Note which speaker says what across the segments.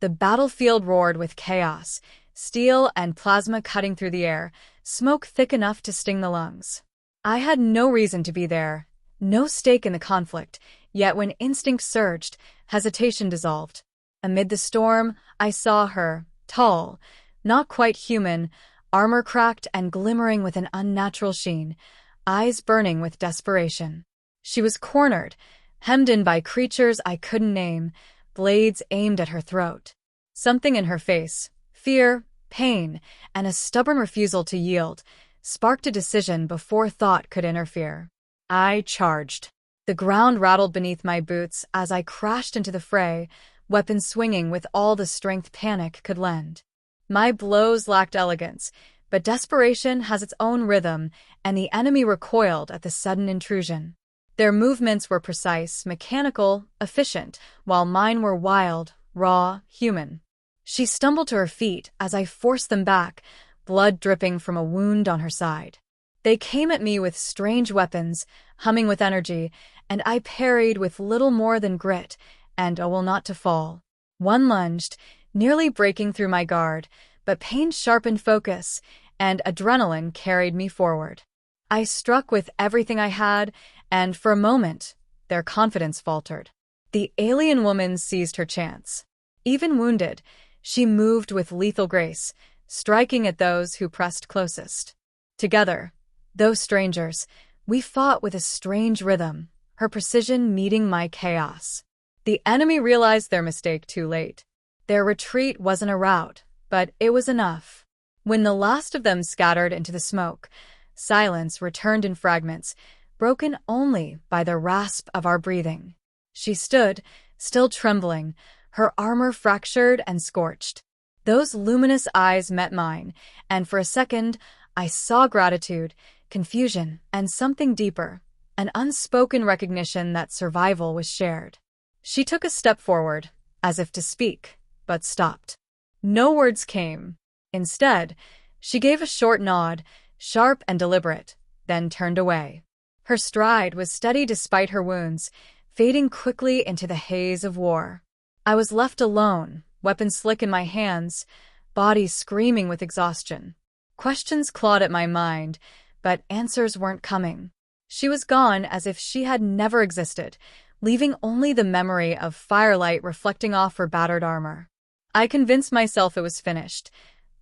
Speaker 1: The battlefield roared with chaos, steel and plasma cutting through the air, smoke thick enough to sting the lungs. I had no reason to be there, no stake in the conflict, yet when instinct surged, hesitation dissolved. Amid the storm, I saw her, tall, not quite human, armor cracked and glimmering with an unnatural sheen, eyes burning with desperation. She was cornered, hemmed in by creatures I couldn't name, blades aimed at her throat. Something in her face, fear, pain, and a stubborn refusal to yield, sparked a decision before thought could interfere. I charged. The ground rattled beneath my boots as I crashed into the fray, weapon swinging with all the strength panic could lend. My blows lacked elegance, but desperation has its own rhythm, and the enemy recoiled at the sudden intrusion. Their movements were precise, mechanical, efficient, while mine were wild, raw, human. She stumbled to her feet as I forced them back, blood dripping from a wound on her side. They came at me with strange weapons, humming with energy, and I parried with little more than grit and a will not to fall. One lunged, nearly breaking through my guard, but pain sharpened focus, and adrenaline carried me forward. I struck with everything I had, and for a moment, their confidence faltered. The alien woman seized her chance. Even wounded, she moved with lethal grace, striking at those who pressed closest. Together, though strangers, we fought with a strange rhythm, her precision meeting my chaos. The enemy realized their mistake too late. Their retreat wasn't a rout, but it was enough. When the last of them scattered into the smoke, silence returned in fragments, broken only by the rasp of our breathing. She stood, still trembling, her armor fractured and scorched. Those luminous eyes met mine, and for a second, I saw gratitude, confusion, and something deeper, an unspoken recognition that survival was shared. She took a step forward, as if to speak, but stopped. No words came. Instead, she gave a short nod, sharp and deliberate, then turned away. Her stride was steady despite her wounds, fading quickly into the haze of war. I was left alone, weapon slick in my hands, body screaming with exhaustion. Questions clawed at my mind, but answers weren't coming. She was gone as if she had never existed, leaving only the memory of firelight reflecting off her battered armor. I convinced myself it was finished,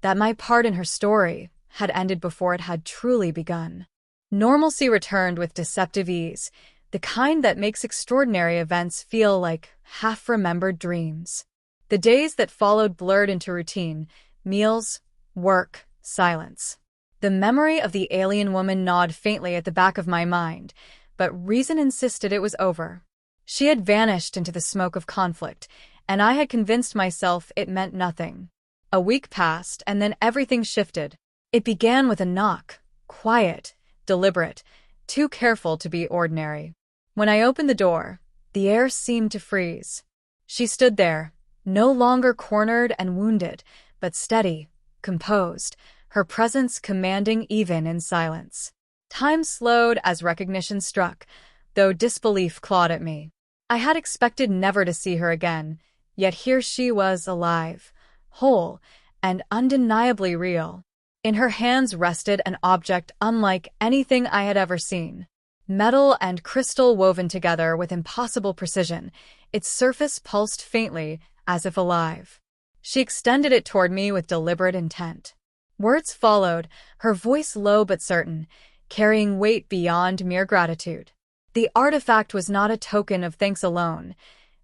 Speaker 1: that my part in her story had ended before it had truly begun. Normalcy returned with deceptive ease, the kind that makes extraordinary events feel like half-remembered dreams. The days that followed blurred into routine, meals, work, silence. The memory of the alien woman gnawed faintly at the back of my mind, but reason insisted it was over. She had vanished into the smoke of conflict, and I had convinced myself it meant nothing. A week passed, and then everything shifted. It began with a knock, quiet, deliberate, too careful to be ordinary. When I opened the door, the air seemed to freeze. She stood there, no longer cornered and wounded, but steady, composed, her presence commanding even in silence. Time slowed as recognition struck, though disbelief clawed at me. I had expected never to see her again, yet here she was alive, whole, and undeniably real. In her hands rested an object unlike anything I had ever seen. Metal and crystal woven together with impossible precision, its surface pulsed faintly, as if alive. She extended it toward me with deliberate intent. Words followed, her voice low but certain, carrying weight beyond mere gratitude. The artifact was not a token of thanks alone.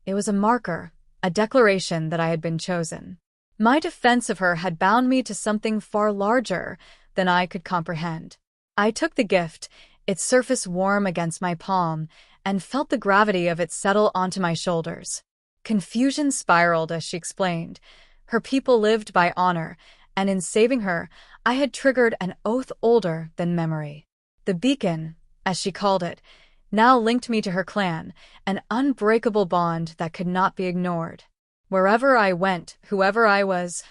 Speaker 1: It was a marker, a declaration that I had been chosen. My defense of her had bound me to something far larger than I could comprehend. I took the gift, its surface warm against my palm, and felt the gravity of it settle onto my shoulders. Confusion spiraled as she explained. Her people lived by honor, and in saving her, I had triggered an oath older than memory. The beacon, as she called it, now linked me to her clan, an unbreakable bond that could not be ignored. Wherever I went, whoever I was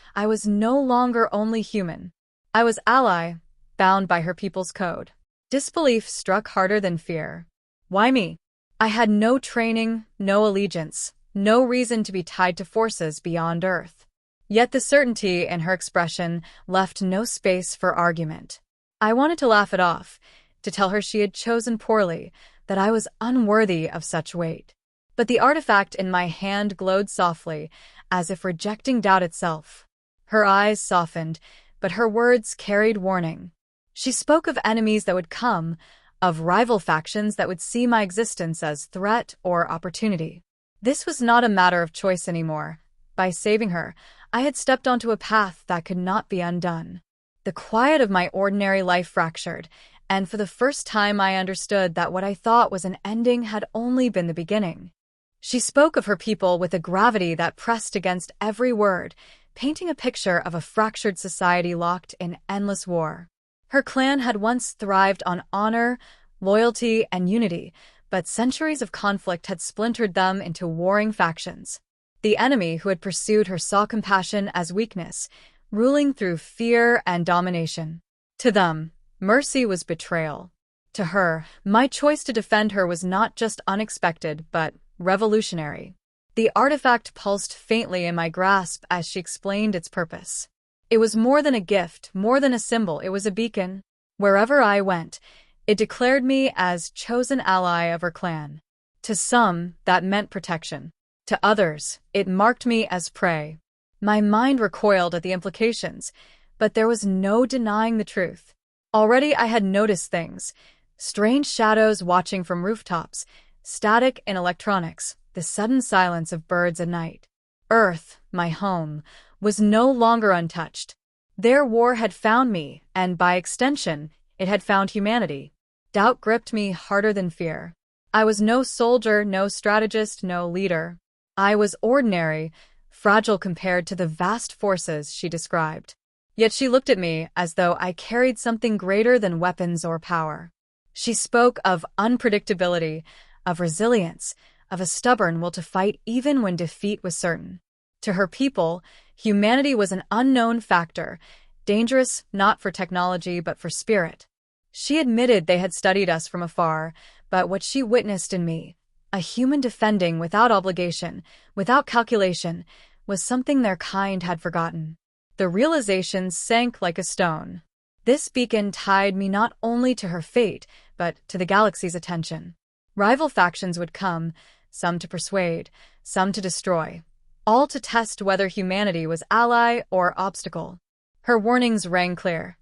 Speaker 1: no longer only human. I was ally, bound by her people's code. Disbelief struck harder than fear. Why me? I had no training, no allegiance, no reason to be tied to forces beyond Earth. Yet the certainty in her expression left no space for argument. I wanted to laugh it off, to tell her she had chosen poorly, that I was unworthy of such weight. But the artifact in my hand glowed softly, as if rejecting doubt itself. Her eyes softened, but her words carried warning. She spoke of enemies that would come, of rival factions that would see my existence as threat or opportunity. This was not a matter of choice anymore. By saving her, I had stepped onto a path that could not be undone. The quiet of my ordinary life fractured, and for the first time I understood that what I thought was an ending had only been the beginning. She spoke of her people with a gravity that pressed against every word, painting a picture of a fractured society locked in endless war. Her clan had once thrived on honor, loyalty, and unity, but centuries of conflict had splintered them into warring factions. The enemy who had pursued her saw compassion as weakness, ruling through fear and domination. To them, mercy was betrayal. To her, my choice to defend her was not just unexpected, but revolutionary. The artifact pulsed faintly in my grasp as she explained its purpose. It was more than a gift, more than a symbol, it was a beacon. Wherever I went, it declared me as chosen ally of her clan. To some, that meant protection. To others, it marked me as prey. My mind recoiled at the implications, but there was no denying the truth. Already I had noticed things: strange shadows watching from rooftops, static in electronics, the sudden silence of birds at night. Earth, my home, was no longer untouched. Their war had found me, and by extension, it had found humanity. Doubt gripped me harder than fear. I was no soldier, no strategist, no leader. I was ordinary, fragile compared to the vast forces she described. Yet she looked at me as though I carried something greater than weapons or power. She spoke of unpredictability, of resilience, of a stubborn will to fight even when defeat was certain. To her people, humanity was an unknown factor, dangerous not for technology but for spirit. She admitted they had studied us from afar, but what she witnessed in me, a human defending without obligation, without calculation, was something their kind had forgotten. The realization sank like a stone. This beacon tied me not only to her fate, but to the galaxy's attention. Rival factions would come, some to persuade, some to destroy, all to test whether humanity was ally or obstacle. Her warnings rang clear.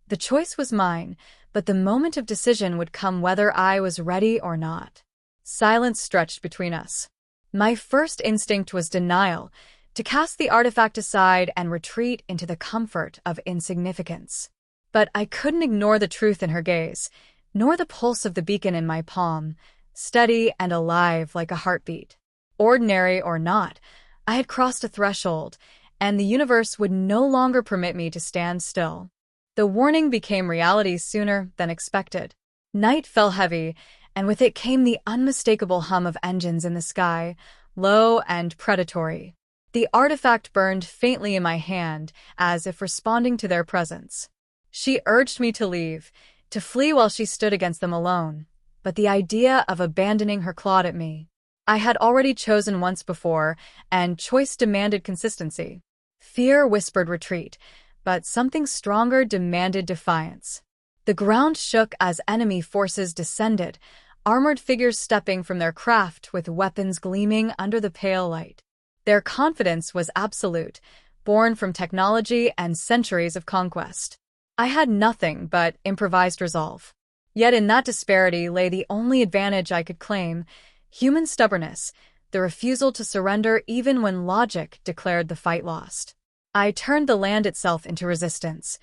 Speaker 1: The choice was mine, but the moment of decision would come whether I was ready or not. Silence stretched between us. My first instinct was denial, to cast the artifact aside and retreat into the comfort of insignificance. But I couldn't ignore the truth in her gaze, nor the pulse of the beacon in my palm, steady and alive like a heartbeat. Ordinary or not, I had crossed a threshold, and the universe would no longer permit me to stand still. The warning became reality sooner than expected. Night fell heavy, and with it came the unmistakable hum of engines in the sky, low and predatory. The artifact burned faintly in my hand, as if responding to their presence. She urged me to leave, to flee while she stood against them alone, but the idea of abandoning her clawed at me. I had already chosen once before, and choice demanded consistency. Fear whispered retreat, but something stronger demanded defiance. The ground shook as enemy forces descended, armored figures stepping from their craft with weapons gleaming under the pale light. Their confidence was absolute, born from technology and centuries of conquest. I had nothing but improvised resolve. Yet in that disparity lay the only advantage I could claim: human stubbornness, the refusal to surrender even when logic declared the fight lost. I turned the land itself into resistance.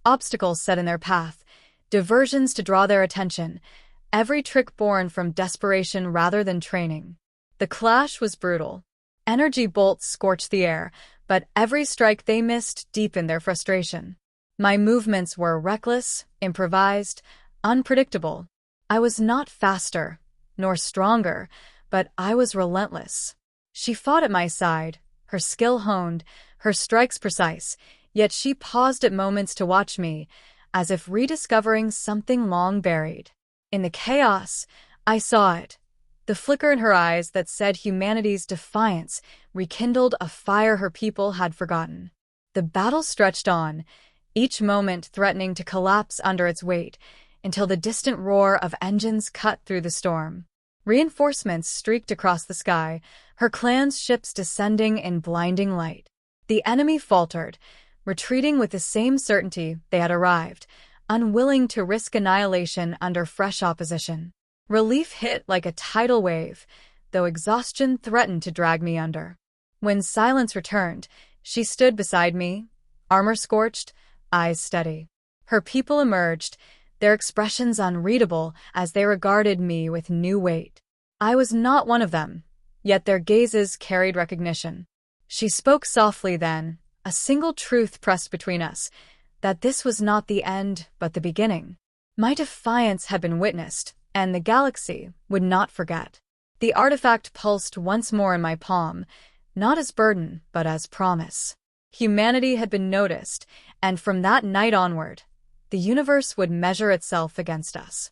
Speaker 1: Obstacles set in their path, diversions to draw their attention, every trick born from desperation rather than training. The clash was brutal. Energy bolts scorched the air, but every strike they missed deepened their frustration. My movements were reckless, improvised, unpredictable. I was not faster, nor stronger, but I was relentless. She fought at my side, her skill honed, her strikes precise, yet she paused at moments to watch me, as if rediscovering something long buried. In the chaos, I saw it: The flicker in her eyes that said humanity's defiance rekindled a fire her people had forgotten. The battle stretched on, each moment threatening to collapse under its weight, until the distant roar of engines cut through the storm. Reinforcements streaked across the sky, her clan's ships descending in blinding light. The enemy faltered, retreating with the same certainty they had arrived, unwilling to risk annihilation under fresh opposition. Relief hit like a tidal wave, though exhaustion threatened to drag me under. When silence returned, she stood beside me, armor scorched, eyes steady. Her people emerged, their expressions unreadable as they regarded me with new weight. I was not one of them, yet their gazes carried recognition. She spoke softly then, a single truth pressed between us, that this was not the end but the beginning. My defiance had been witnessed, and the galaxy would not forget. The artifact pulsed once more in my palm, not as burden but as promise. Humanity had been noticed, and from that night onward, the universe would measure itself against us.